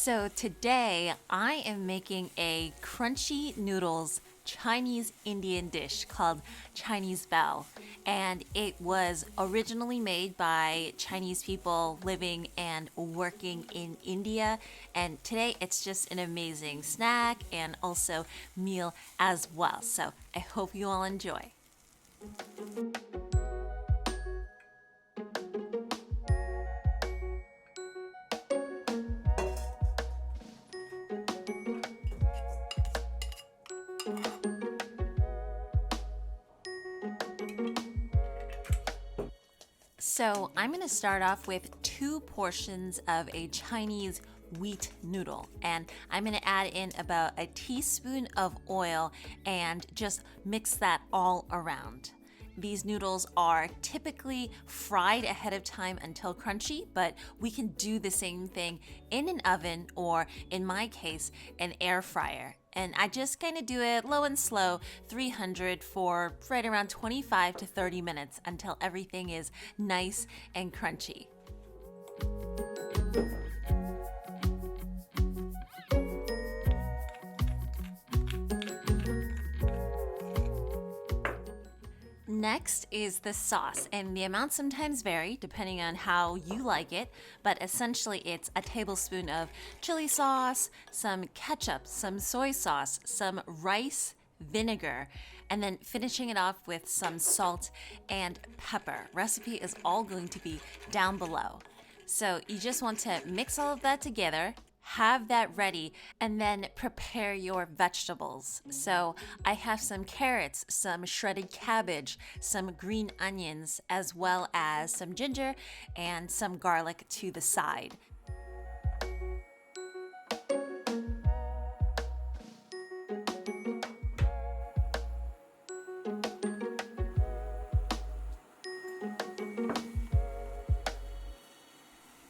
So today I am making a crunchy noodles Chinese Indian dish called Chinese Bhel. And it was originally made by Chinese people living and working in India. And today it's just an amazing snack and also meal as well. So I hope you all enjoy. So I'm going to start off with 2 portions of a Chinese wheat noodle, and I'm going to add in about a teaspoon of oil and just mix that all around. These noodles are typically fried ahead of time until crunchy, but we can do the same thing in an oven or, in my case, an air fryer. And I just kind of do it low and slow, 300 for right around 25 to 30 minutes until everything is nice and crunchy. Next is the sauce, and the amounts sometimes vary depending on how you like it, but essentially it's a tablespoon of chili sauce, some ketchup, some soy sauce, some rice, vinegar, and then finishing it off with some salt and pepper. Recipe is all going to be down below. So you just want to mix all of that together, have that ready, and then prepare your vegetables. So I have some carrots, some shredded cabbage, some green onions, as well as some ginger and some garlic to the side.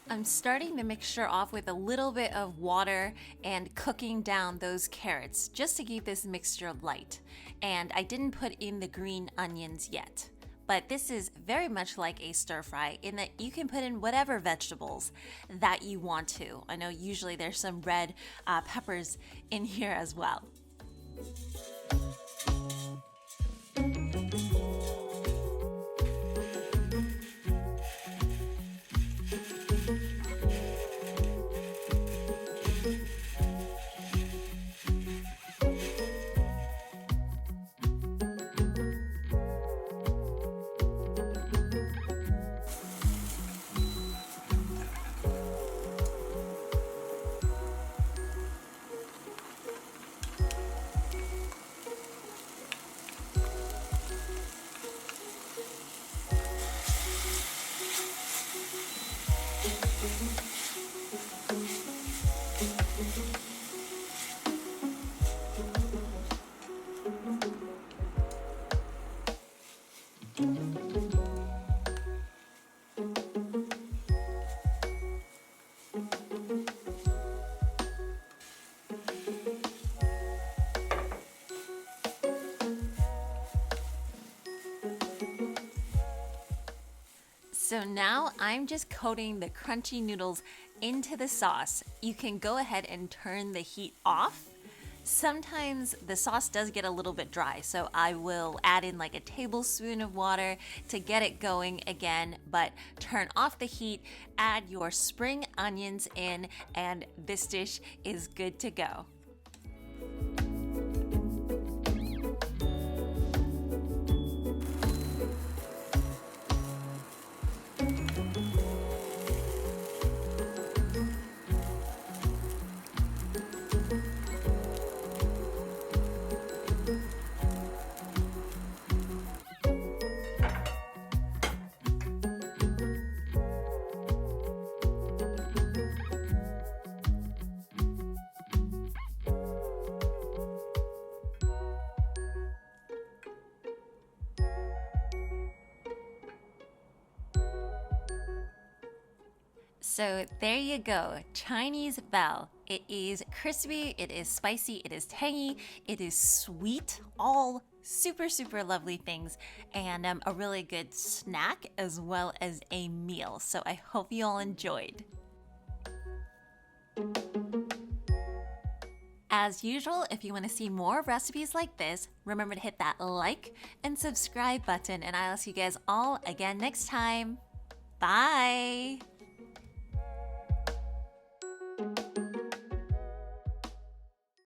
I'm starting the mixture off with a little bit of water and cooking down those carrots just to keep this mixture light. And I didn't put in the green onions yet. But this is very much like a stir fry in that you can put in whatever vegetables that you want to. I know usually there's some red peppers in here as well. So now I'm just coating the crunchy noodles into the sauce. You can go ahead and turn the heat off. Sometimes the sauce does get a little bit dry, so I will add in like a tablespoon of water to get it going again, but turn off the heat, add your spring onions in, and this dish is good to go. So there you go, Chinese Bhel. It is crispy, it is spicy, it is tangy, it is sweet, all super, super lovely things, and a really good snack as well as a meal. So I hope you all enjoyed. As usual, if you want to see more recipes like this, remember to hit that like and subscribe button, and I'll see you guys all again next time. Bye!